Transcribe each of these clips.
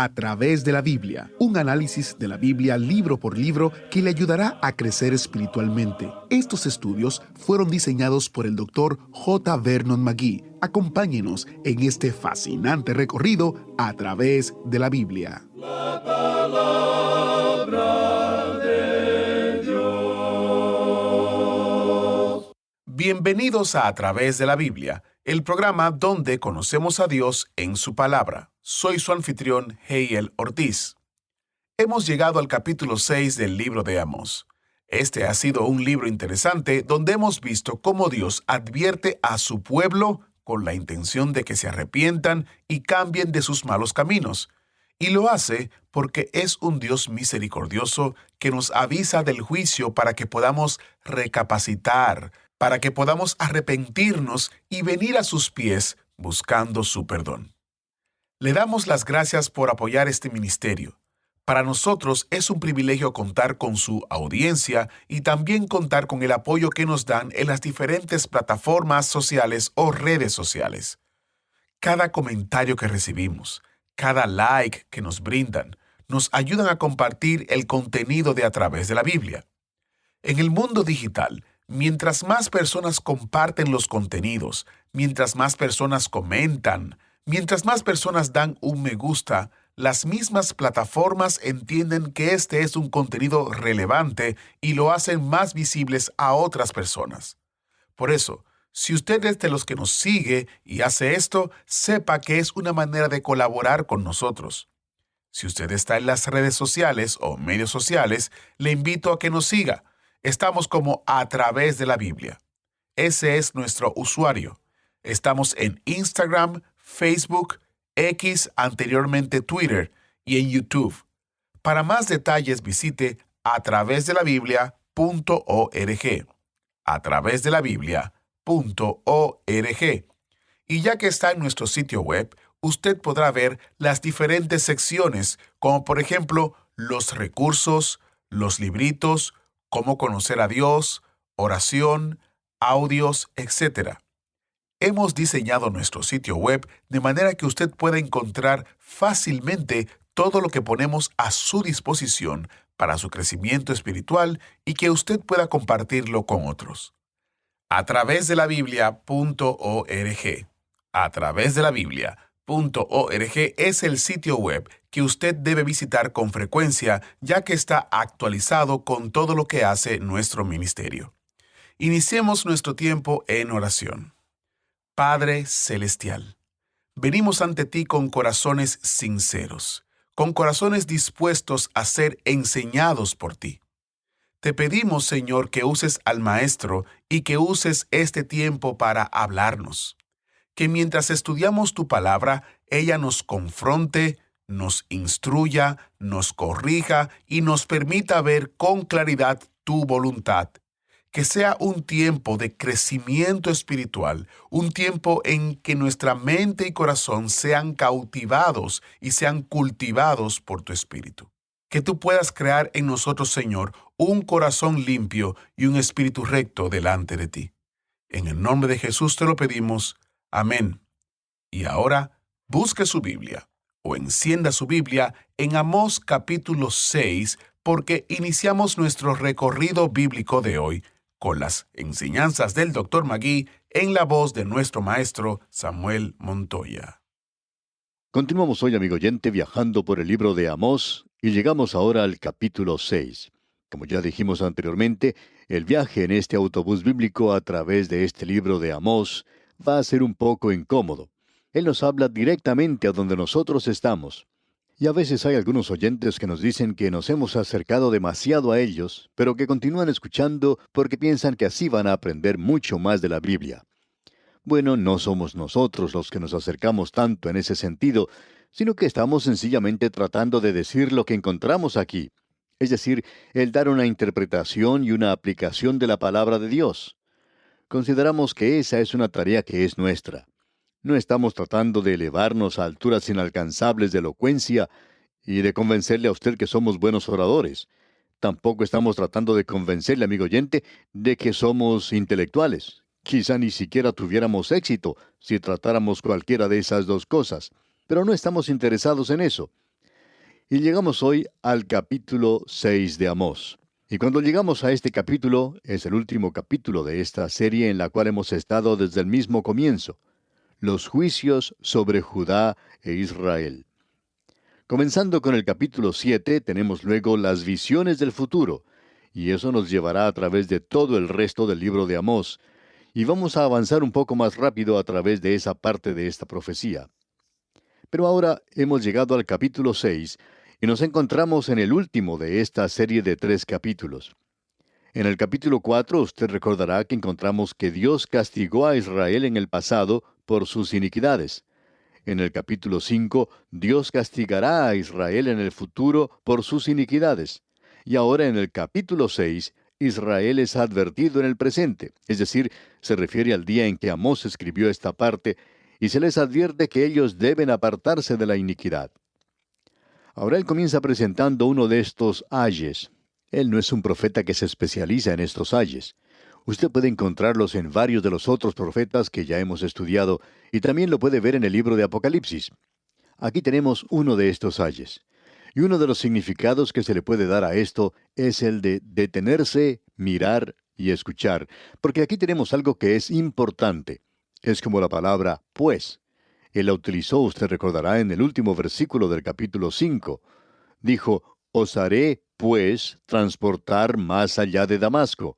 A través de la Biblia, un análisis de la Biblia libro por libro que le ayudará a crecer espiritualmente. Estos estudios fueron diseñados por el Dr. J. Vernon McGee. Acompáñenos en este fascinante recorrido a través de la Biblia. La palabra de Dios. Bienvenidos a Través de la Biblia, el programa donde conocemos a Dios en su palabra. Soy su anfitrión, Heiel Ortiz. Hemos llegado al capítulo 6 del libro de Amós. Este ha sido un libro interesante donde hemos visto cómo Dios advierte a su pueblo con la intención de que se arrepientan y cambien de sus malos caminos. Y lo hace porque es un Dios misericordioso que nos avisa del juicio para que podamos recapacitar, para que podamos arrepentirnos y venir a sus pies buscando su perdón. Le damos las gracias por apoyar este ministerio. Para nosotros es un privilegio contar con su audiencia y también contar con el apoyo que nos dan en las diferentes plataformas sociales o redes sociales. Cada comentario que recibimos, cada like que nos brindan, nos ayudan a compartir el contenido de A Través de la Biblia. En el mundo digital, mientras más personas comparten los contenidos, mientras más personas comentan, mientras más personas dan un me gusta, las mismas plataformas entienden que este es un contenido relevante y lo hacen más visibles a otras personas. Por eso, si usted es de los que nos sigue y hace esto, sepa que es una manera de colaborar con nosotros. Si usted está en las redes sociales o medios sociales, le invito a que nos siga. Estamos como A Través de la Biblia. Ese es nuestro usuario. Estamos en Instagram, Facebook, X, anteriormente Twitter, y en YouTube. Para más detalles visite atravesdelabiblia.org. atravesdelabiblia.org. Y ya que está en nuestro sitio web, usted podrá ver las diferentes secciones, como por ejemplo los recursos, los libritos, cómo conocer a Dios, oración, audios, etc. Hemos diseñado nuestro sitio web de manera que usted pueda encontrar fácilmente todo lo que ponemos a su disposición para su crecimiento espiritual y que usted pueda compartirlo con otros. atravesdelabiblia.org. atravesdelabiblia.org es el sitio web que usted debe visitar con frecuencia, ya que está actualizado con todo lo que hace nuestro ministerio. Iniciemos nuestro tiempo en oración. Padre Celestial, venimos ante ti con corazones sinceros, con corazones dispuestos a ser enseñados por ti. Te pedimos, Señor, que uses al Maestro y que uses este tiempo para hablarnos. Que mientras estudiamos tu palabra, ella nos confronte, nos instruya, nos corrija y nos permita ver con claridad tu voluntad. Que sea un tiempo de crecimiento espiritual, un tiempo en que nuestra mente y corazón sean cautivados y sean cultivados por tu Espíritu. Que tú puedas crear en nosotros, Señor, un corazón limpio y un espíritu recto delante de ti. En el nombre de Jesús te lo pedimos. Amén. Y ahora, busque su Biblia o encienda su Biblia en Amós capítulo 6, porque iniciamos nuestro recorrido bíblico de hoy con las enseñanzas del Dr. McGee en la voz de nuestro maestro Samuel Montoya. Continuamos hoy, amigo oyente, viajando por el libro de Amós y llegamos ahora al capítulo 6. Como ya dijimos anteriormente, el viaje en este autobús bíblico a través de este libro de Amós va a ser un poco incómodo. Él nos habla directamente a donde nosotros estamos. Y a veces hay algunos oyentes que nos dicen que nos hemos acercado demasiado a ellos, pero que continúan escuchando porque piensan que así van a aprender mucho más de la Biblia. Bueno, no somos nosotros los que nos acercamos tanto en ese sentido, sino que estamos sencillamente tratando de decir lo que encontramos aquí. Es decir, el dar una interpretación y una aplicación de la palabra de Dios. Consideramos que esa es una tarea que es nuestra. No estamos tratando de elevarnos a alturas inalcanzables de elocuencia y de convencerle a usted que somos buenos oradores. Tampoco estamos tratando de convencerle, amigo oyente, de que somos intelectuales. Quizá ni siquiera tuviéramos éxito si tratáramos cualquiera de esas dos cosas. Pero no estamos interesados en eso. Y llegamos hoy al capítulo 6 de Amós. Y cuando llegamos a este capítulo, es el último capítulo de esta serie en la cual hemos estado desde el mismo comienzo. Los juicios sobre Judá e Israel. Comenzando con el capítulo 7, tenemos luego las visiones del futuro, y eso nos llevará a través de todo el resto del libro de Amós, y vamos a avanzar un poco más rápido a través de esa parte de esta profecía. Pero ahora hemos llegado al capítulo 6, y nos encontramos en el último de esta serie de 3 capítulos. En el capítulo 4 usted recordará que encontramos que Dios castigó a Israel en el pasado por sus iniquidades. En el capítulo 5, Dios castigará a Israel en el futuro por sus iniquidades. Y ahora en el capítulo 6, Israel es advertido en el presente, es decir, se refiere al día en que Amós escribió esta parte, y se les advierte que ellos deben apartarse de la iniquidad. Ahora él comienza presentando uno de estos ayes. Él no es un profeta que se especializa en estos ayes. Usted puede encontrarlos en varios de los otros profetas que ya hemos estudiado, y también lo puede ver en el libro de Apocalipsis. Aquí tenemos uno de estos ayes. Y uno de los significados que se le puede dar a esto es el de detenerse, mirar y escuchar, porque aquí tenemos algo que es importante. Es como la palabra pues. Él la utilizó, usted recordará, en el último versículo del capítulo 5. Dijo, os haré, pues, transportar más allá de Damasco.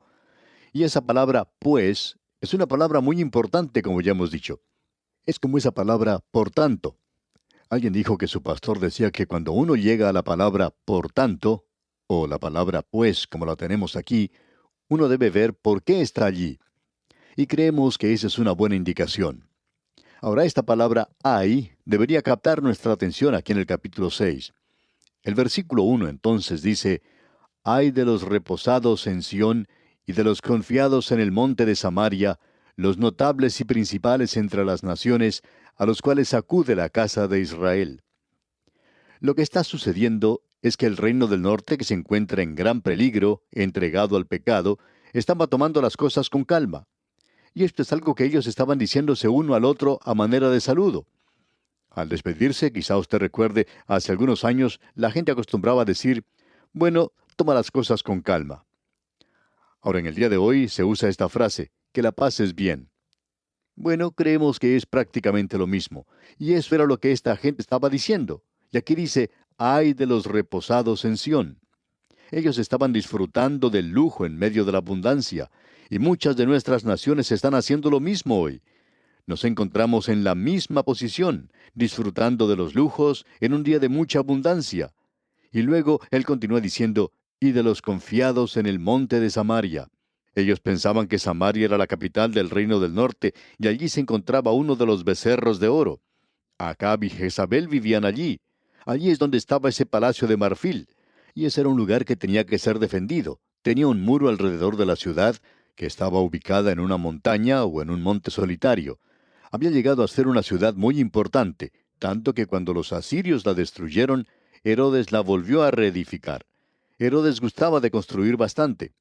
Y esa palabra, pues, es una palabra muy importante, como ya hemos dicho. Es como esa palabra, por tanto. Alguien dijo que su pastor decía que cuando uno llega a la palabra por tanto, o la palabra pues, como la tenemos aquí, uno debe ver por qué está allí. Y creemos que esa es una buena indicación. Ahora, esta palabra hay debería captar nuestra atención aquí en el capítulo 6. El versículo 1 entonces dice, ay de los reposados en Sión y de los confiados en el monte de Samaria, los notables y principales entre las naciones, a los cuales acude la casa de Israel. Lo que está sucediendo es que el reino del norte, que se encuentra en gran peligro, entregado al pecado, estaba tomando las cosas con calma. Y esto es algo que ellos estaban diciéndose uno al otro a manera de saludo. Al despedirse, quizá usted recuerde, hace algunos años la gente acostumbraba a decir, bueno, toma las cosas con calma. Ahora en el día de hoy se usa esta frase, que la pases bien. Bueno, creemos que es prácticamente lo mismo, y eso era lo que esta gente estaba diciendo. Y aquí dice, ay de los reposados en Sión. Ellos estaban disfrutando del lujo en medio de la abundancia, y muchas de nuestras naciones están haciendo lo mismo hoy. Nos encontramos en la misma posición, disfrutando de los lujos en un día de mucha abundancia. Y luego él continúa diciendo, y de los confiados en el monte de Samaria. Ellos pensaban que Samaria era la capital del reino del norte, y allí se encontraba uno de los becerros de oro. Acab y Jezabel vivían allí. Allí es donde estaba ese palacio de marfil. Y ese era un lugar que tenía que ser defendido. Tenía un muro alrededor de la ciudad, que estaba ubicada en una montaña o en un monte solitario. Había llegado a ser una ciudad muy importante, tanto que cuando los asirios la destruyeron, Herodes la volvió a reedificar. Herodes gustaba de construir bastante.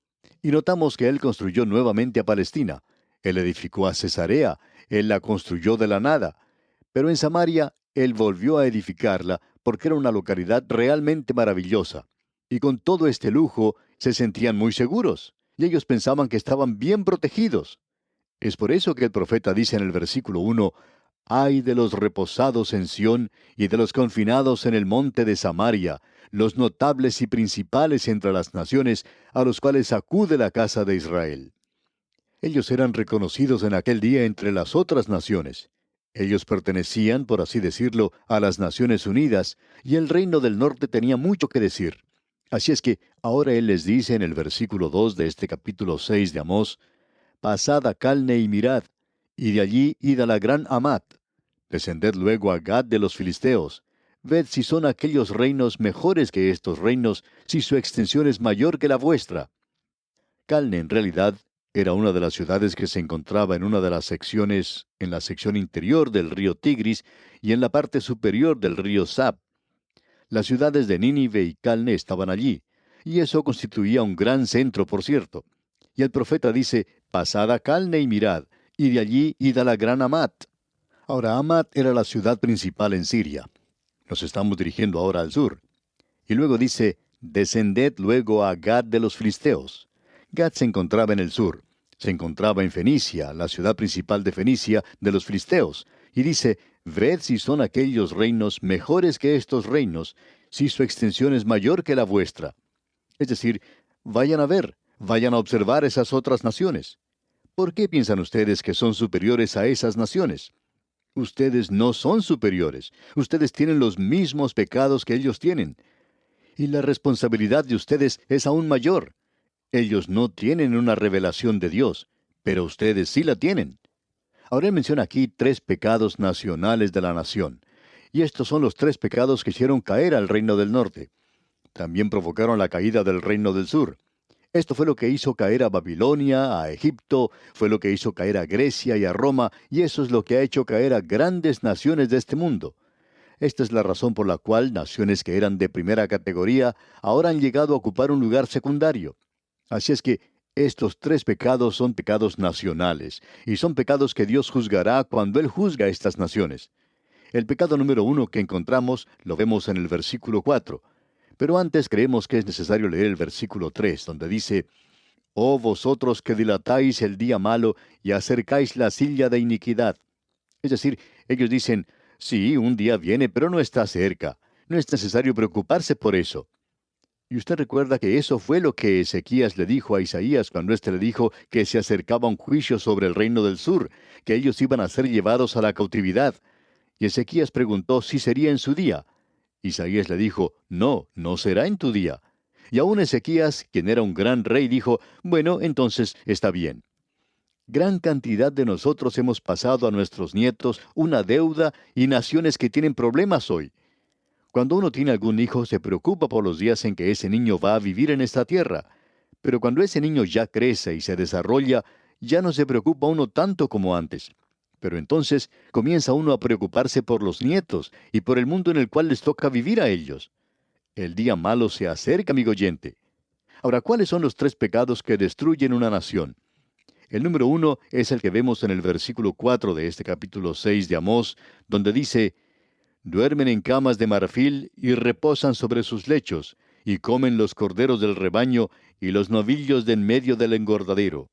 Y notamos que él construyó nuevamente a Palestina. Él edificó a Cesarea, él la construyó de la nada. Pero en Samaria, él volvió a edificarla porque era una localidad realmente maravillosa. Y con todo este lujo, se sentían muy seguros. Y ellos pensaban que estaban bien protegidos. Es por eso que el profeta dice en el versículo 1, ay de los reposados en Sión y de los confinados en el monte de Samaria, los notables y principales entre las naciones, a los cuales acude la casa de Israel. Ellos eran reconocidos en aquel día entre las otras naciones. Ellos pertenecían, por así decirlo, a las Naciones Unidas, y el reino del norte tenía mucho que decir. Así es que ahora él les dice en el versículo 2 de este capítulo 6 de Amós, pasad a Calne y mirad, y de allí id a la gran Hamat. Descended luego a Gad de los filisteos. Ved si son aquellos reinos mejores que estos reinos, si su extensión es mayor que la vuestra. Calne en realidad era una de las ciudades que se encontraba en una de las secciones, en la sección interior del río Tigris y en la parte superior del río Sab. Las ciudades de Nínive y Calne estaban allí, y eso constituía un gran centro, por cierto. Y el profeta dice, pasad a Calne y mirad, y de allí id a la gran Hamat. Ahora, Hamat era la ciudad principal en Siria. Nos estamos dirigiendo ahora al sur. Y luego dice, descended luego a Gad de los filisteos. Gad se encontraba en el sur. Se encontraba en Fenicia, la ciudad principal de Fenicia, de los filisteos. Y dice, ved si son aquellos reinos mejores que estos reinos, si su extensión es mayor que la vuestra. Es decir, vayan a ver, vayan a observar esas otras naciones. ¿Por qué piensan ustedes que son superiores a esas naciones? Ustedes no son superiores. Ustedes tienen los mismos pecados que ellos tienen. Y la responsabilidad de ustedes es aún mayor. Ellos no tienen una revelación de Dios, pero ustedes sí la tienen. Ahora él menciona aquí 3 pecados nacionales de la nación. Y estos son los 3 pecados que hicieron caer al reino del norte. También provocaron la caída del reino del sur. Esto fue lo que hizo caer a Babilonia, a Egipto, fue lo que hizo caer a Grecia y a Roma, y eso es lo que ha hecho caer a grandes naciones de este mundo. Esta es la razón por la cual naciones que eran de primera categoría ahora han llegado a ocupar un lugar secundario. Así es que estos 3 pecados son pecados nacionales, y son pecados que Dios juzgará cuando Él juzga a estas naciones. El pecado número 1 que encontramos lo vemos en el versículo 4. Pero antes creemos que es necesario leer el versículo 3, donde dice, «Oh vosotros que dilatáis el día malo y acercáis la silla de iniquidad». Es decir, ellos dicen, sí, un día viene, pero no está cerca. No es necesario preocuparse por eso. Y usted recuerda que eso fue lo que Ezequías le dijo a Isaías cuando éste le dijo que se acercaba un juicio sobre el reino del sur, que ellos iban a ser llevados a la cautividad. Y Ezequías preguntó si sería en su día. Isaías le dijo, no, no será en tu día. Y aún Ezequías, quien era un gran rey, dijo, bueno, entonces está bien. Gran cantidad de nosotros hemos pasado a nuestros nietos una deuda y naciones que tienen problemas hoy. Cuando uno tiene algún hijo, se preocupa por los días en que ese niño va a vivir en esta tierra. Pero cuando ese niño ya crece y se desarrolla, ya no se preocupa uno tanto como antes. Pero entonces comienza uno a preocuparse por los nietos y por el mundo en el cual les toca vivir a ellos. El día malo se acerca, amigo oyente. Ahora, ¿cuáles son los 3 pecados que destruyen una nación? El número 1 es el que vemos en el versículo 4 de este capítulo 6 de Amós, donde dice, duermen en camas de marfil y reposan sobre sus lechos, y comen los corderos del rebaño y los novillos de en medio del engordadero.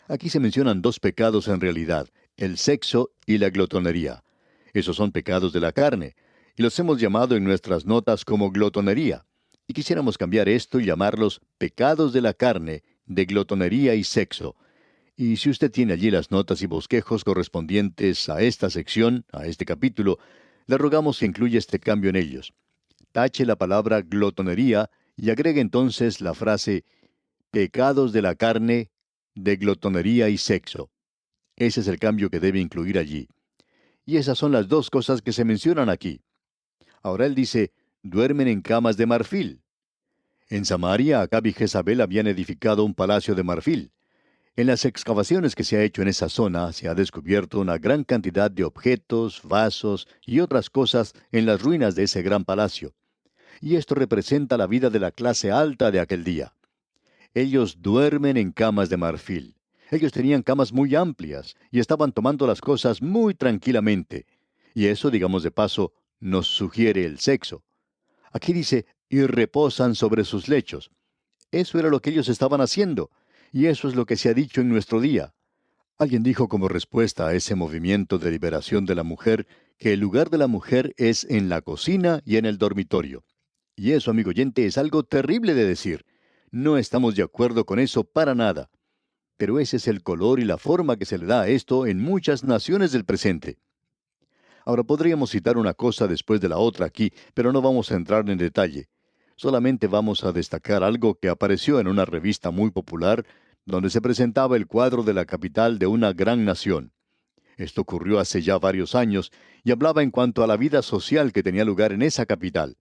Aquí se mencionan 2 pecados en realidad, el sexo y la glotonería. Esos son pecados de la carne, y los hemos llamado en nuestras notas como glotonería. Y quisiéramos cambiar esto y llamarlos pecados de la carne, de glotonería y sexo. Y si usted tiene allí las notas y bosquejos correspondientes a esta sección, a este capítulo, le rogamos que incluya este cambio en ellos. Tache la palabra glotonería y agregue entonces la frase pecados de la carne, de glotonería y sexo. Ese es el cambio que debe incluir allí. Y esas son las 2 cosas que se mencionan aquí. Ahora él dice, duermen en camas de marfil. En Samaria, Acab y Jezabel habían edificado un palacio de marfil. En las excavaciones que se ha hecho en esa zona, se ha descubierto una gran cantidad de objetos, vasos y otras cosas en las ruinas de ese gran palacio. Y esto representa la vida de la clase alta de aquel día. Ellos duermen en camas de marfil. Ellos tenían camas muy amplias y estaban tomando las cosas muy tranquilamente. Y eso, digamos de paso, nos sugiere el sexo. Aquí dice, y reposan sobre sus lechos. Eso era lo que ellos estaban haciendo. Y eso es lo que se ha dicho en nuestro día. Alguien dijo como respuesta a ese movimiento de liberación de la mujer que el lugar de la mujer es en la cocina y en el dormitorio. Y eso, amigo oyente, es algo terrible de decir. No estamos de acuerdo con eso para nada. Pero ese es el color y la forma que se le da a esto en muchas naciones del presente. Ahora podríamos citar una cosa después de la otra aquí, pero no vamos a entrar en detalle. Solamente vamos a destacar algo que apareció en una revista muy popular, donde se presentaba el cuadro de la capital de una gran nación. Esto ocurrió hace ya varios años y hablaba en cuanto a la vida social que tenía lugar en esa capital.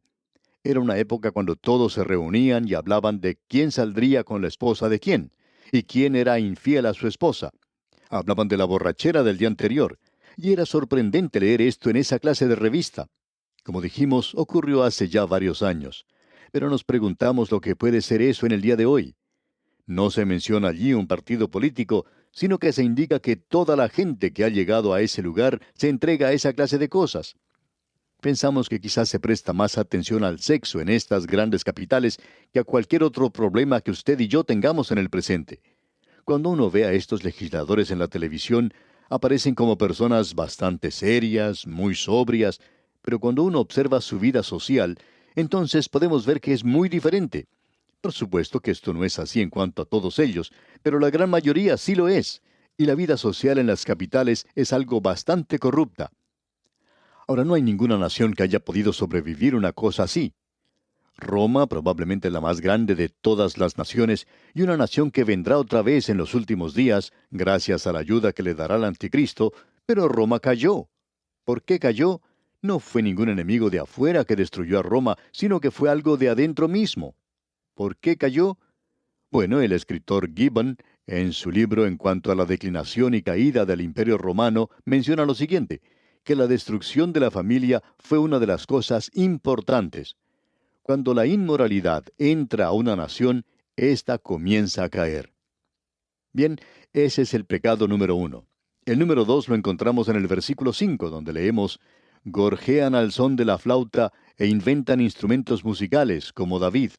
Era una época cuando todos se reunían y hablaban de quién saldría con la esposa de quién, y quién era infiel a su esposa. Hablaban de la borrachera del día anterior, y era sorprendente leer esto en esa clase de revista. Como dijimos, ocurrió hace ya varios años, pero nos preguntamos lo que puede ser eso en el día de hoy. No se menciona allí un partido político, sino que se indica que toda la gente que ha llegado a ese lugar se entrega a esa clase de cosas. Pensamos que quizás se presta más atención al sexo en estas grandes capitales que a cualquier otro problema que usted y yo tengamos en el presente. Cuando uno ve a estos legisladores en la televisión, aparecen como personas bastante serias, muy sobrias, pero cuando uno observa su vida social, entonces podemos ver que es muy diferente. Por supuesto que esto no es así en cuanto a todos ellos, pero la gran mayoría sí lo es, y la vida social en las capitales es algo bastante corrupta. Ahora, no hay ninguna nación que haya podido sobrevivir una cosa así. Roma, probablemente la más grande de todas las naciones, y una nación que vendrá otra vez en los últimos días, gracias a la ayuda que le dará el anticristo, pero Roma cayó. ¿Por qué cayó? No fue ningún enemigo de afuera que destruyó a Roma, sino que fue algo de adentro mismo. ¿Por qué cayó? Bueno, el escritor Gibbon, en su libro En cuanto a la declinación y caída del Imperio Romano, menciona lo siguiente, que la destrucción de la familia fue una de las cosas importantes. Cuando la inmoralidad entra a una nación, ésta comienza a caer. Bien, ese es el pecado número 1. El número 2 lo encontramos en el versículo 5, donde leemos, gorjean al son de la flauta e inventan instrumentos musicales, como David.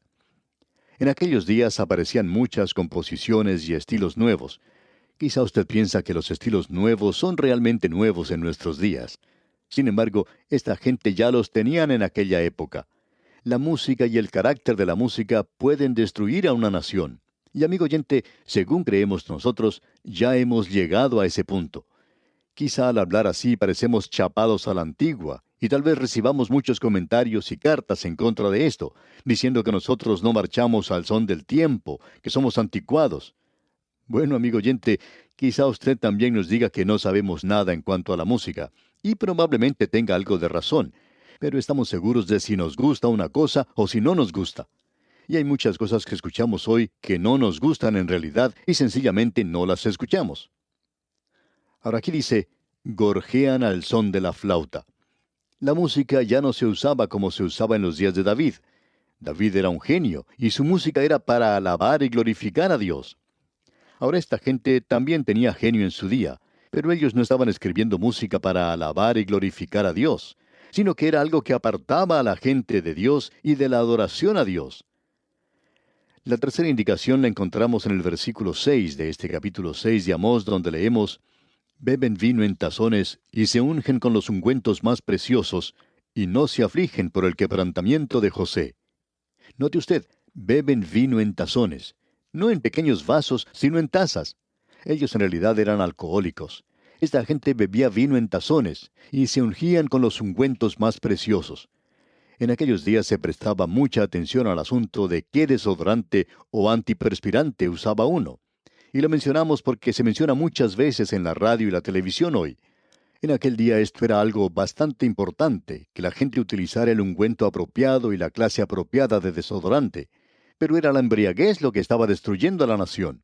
En aquellos días aparecían muchas composiciones y estilos nuevos. Quizá usted piensa que los estilos nuevos son realmente nuevos en nuestros días. Sin embargo, esta gente ya los tenían en aquella época. La música y el carácter de la música pueden destruir a una nación. Y amigo oyente, según creemos nosotros, ya hemos llegado a ese punto. Quizá al hablar así parecemos chapados a la antigua, y tal vez recibamos muchos comentarios y cartas en contra de esto, diciendo que nosotros no marchamos al son del tiempo, que somos anticuados. Bueno, amigo oyente, quizá usted también nos diga que no sabemos nada en cuanto a la música, y probablemente tenga algo de razón, pero estamos seguros de si nos gusta una cosa o si no nos gusta. Y hay muchas cosas que escuchamos hoy que no nos gustan en realidad y sencillamente no las escuchamos. Ahora aquí dice, gorjean al son de la flauta. La música ya no se usaba como se usaba en los días de David. David era un genio y su música era para alabar y glorificar a Dios. Ahora esta gente también tenía genio en su día, pero ellos no estaban escribiendo música para alabar y glorificar a Dios, sino que era algo que apartaba a la gente de Dios y de la adoración a Dios. La tercera indicación la encontramos en el versículo 6 de este capítulo 6 de Amós, donde leemos, beben vino en tazones y se ungen con los ungüentos más preciosos, y no se afligen por el quebrantamiento de José. Note usted, beben vino en tazones, no en pequeños vasos, sino en tazas. Ellos en realidad eran alcohólicos. Esta gente bebía vino en tazones y se ungían con los ungüentos más preciosos. En aquellos días se prestaba mucha atención al asunto de qué desodorante o antiperspirante usaba uno. Y lo mencionamos porque se menciona muchas veces en la radio y la televisión hoy. En aquel día esto era algo bastante importante, que la gente utilizara el ungüento apropiado y la clase apropiada de desodorante. Pero era la embriaguez lo que estaba destruyendo a la nación.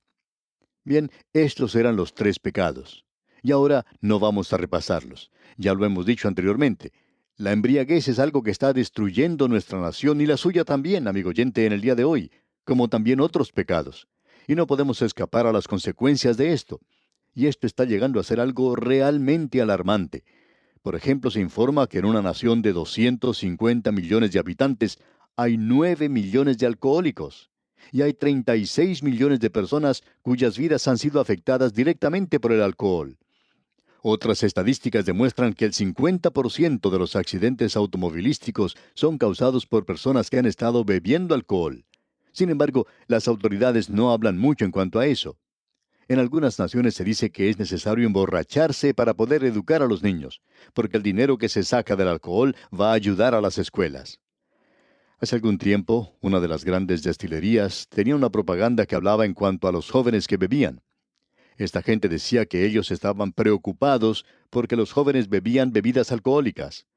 Bien, estos eran los 3 pecados. Y ahora no vamos a repasarlos. Ya lo hemos dicho anteriormente. La embriaguez es algo que está destruyendo nuestra nación y la suya también, amigo oyente, en el día de hoy, como también otros pecados. Y no podemos escapar a las consecuencias de esto. Y esto está llegando a ser algo realmente alarmante. Por ejemplo, se informa que en una nación de 250 millones de habitantes hay 9 millones de alcohólicos. Y hay 36 millones de personas cuyas vidas han sido afectadas directamente por el alcohol. Otras estadísticas demuestran que el 50% de los accidentes automovilísticos son causados por personas que han estado bebiendo alcohol. Sin embargo, las autoridades no hablan mucho en cuanto a eso. En algunas naciones se dice que es necesario emborracharse para poder educar a los niños, porque el dinero que se saca del alcohol va a ayudar a las escuelas. Hace algún tiempo, una de las grandes destilerías tenía una propaganda que hablaba en cuanto a los jóvenes que bebían. Esta gente decía que ellos estaban preocupados porque los jóvenes bebían bebidas alcohólicas.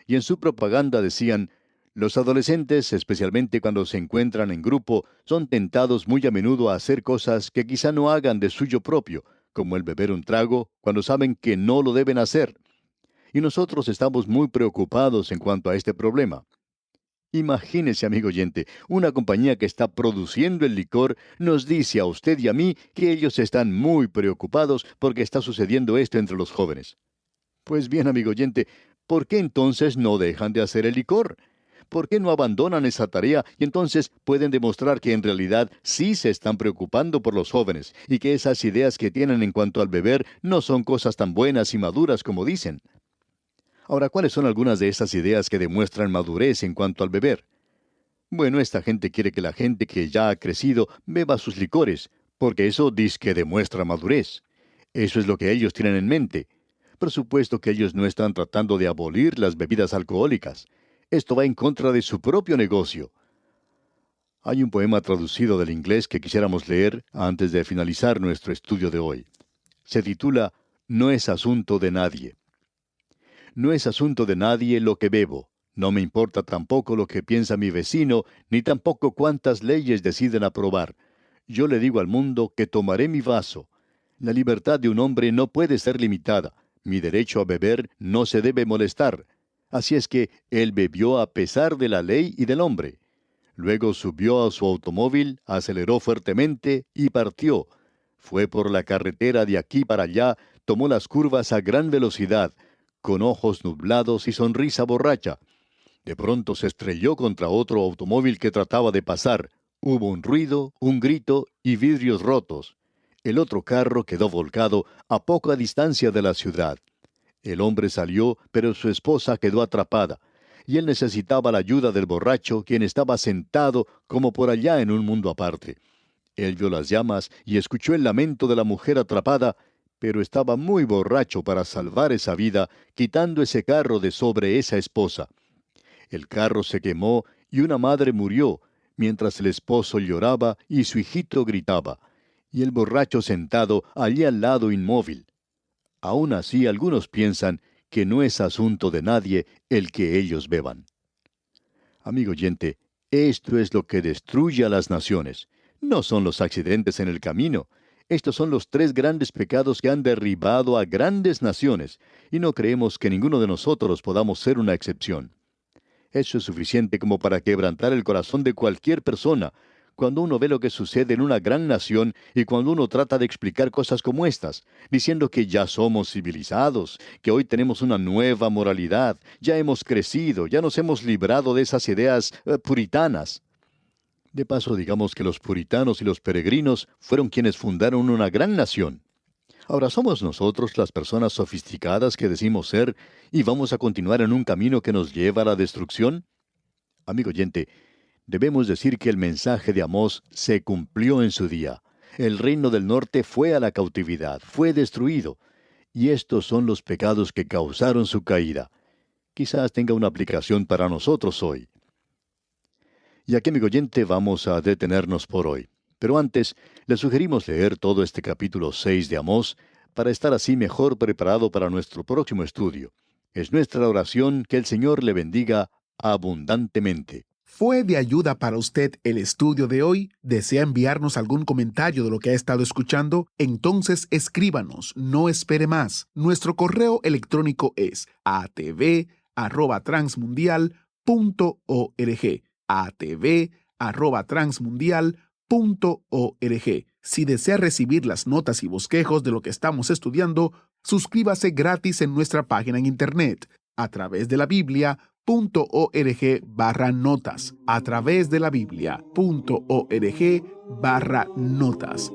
Y en su propaganda decían, los adolescentes, especialmente cuando se encuentran en grupo, son tentados muy a menudo a hacer cosas que quizá no hagan de suyo propio, como el beber un trago, cuando saben que no lo deben hacer. Y nosotros estamos muy preocupados en cuanto a este problema. Imagínese, amigo oyente, una compañía que está produciendo el licor nos dice a usted y a mí que ellos están muy preocupados porque está sucediendo esto entre los jóvenes. Pues bien, amigo oyente, ¿por qué entonces no dejan de hacer el licor? ¿Por qué no abandonan esa tarea y entonces pueden demostrar que en realidad sí se están preocupando por los jóvenes y que esas ideas que tienen en cuanto al beber no son cosas tan buenas y maduras como dicen? Ahora, ¿cuáles son algunas de esas ideas que demuestran madurez en cuanto al beber? Bueno, esta gente quiere que la gente que ya ha crecido beba sus licores, porque eso dice que demuestra madurez. Eso es lo que ellos tienen en mente. Por supuesto que ellos no están tratando de abolir las bebidas alcohólicas. Esto va en contra de su propio negocio. Hay un poema traducido del inglés que quisiéramos leer antes de finalizar nuestro estudio de hoy. Se titula No es asunto de nadie. No es asunto de nadie lo que bebo. No me importa tampoco lo que piensa mi vecino, ni tampoco cuántas leyes deciden aprobar. Yo le digo al mundo que tomaré mi vaso. La libertad de un hombre no puede ser limitada. Mi derecho a beber no se debe molestar. Así es que él bebió a pesar de la ley y del hombre. Luego subió a su automóvil, aceleró fuertemente y partió. Fue por la carretera de aquí para allá, tomó las curvas a gran velocidad, con ojos nublados y sonrisa borracha. De pronto se estrelló contra otro automóvil que trataba de pasar. Hubo un ruido, un grito y vidrios rotos. El otro carro quedó volcado a poca distancia de la ciudad. El hombre salió, pero su esposa quedó atrapada, y él necesitaba la ayuda del borracho, quien estaba sentado como por allá en un mundo aparte. Él vio las llamas y escuchó el lamento de la mujer atrapada, pero estaba muy borracho para salvar esa vida, quitando ese carro de sobre esa esposa. El carro se quemó y una madre murió, mientras el esposo lloraba y su hijito gritaba, y el borracho sentado allí al lado inmóvil. Aún así, algunos piensan que no es asunto de nadie el que ellos beban. Amigo oyente, esto es lo que destruye a las naciones. No son los accidentes en el camino. Estos son los 3 grandes pecados que han derribado a grandes naciones, y no creemos que ninguno de nosotros podamos ser una excepción. Eso es suficiente como para quebrantar el corazón de cualquier persona, cuando uno ve lo que sucede en una gran nación y cuando uno trata de explicar cosas como estas, diciendo que ya somos civilizados, que hoy tenemos una nueva moralidad, ya hemos crecido, ya nos hemos librado de esas ideas puritanas. De paso, digamos que los puritanos y los peregrinos fueron quienes fundaron una gran nación. Ahora, ¿somos nosotros las personas sofisticadas que decimos ser y vamos a continuar en un camino que nos lleva a la destrucción? Amigo oyente, debemos decir que el mensaje de Amós se cumplió en su día. El reino del norte fue a la cautividad, fue destruido. Y estos son los pecados que causaron su caída. Quizás tenga una aplicación para nosotros hoy. Y aquí, amigo oyente, vamos a detenernos por hoy. Pero antes, le sugerimos leer todo este capítulo 6 de Amós para estar así mejor preparado para nuestro próximo estudio. Es nuestra oración que el Señor le bendiga abundantemente. ¿Fue de ayuda para usted el estudio de hoy? ¿Desea enviarnos algún comentario de lo que ha estado escuchando? Entonces escríbanos, no espere más. Nuestro correo electrónico es atv@transmundial.org. atv@transmundial.org. Si desea recibir las notas y bosquejos de lo que estamos estudiando, suscríbase gratis en nuestra página en internet a través de la Biblia.org/notas. A través de la Biblia.org/notas.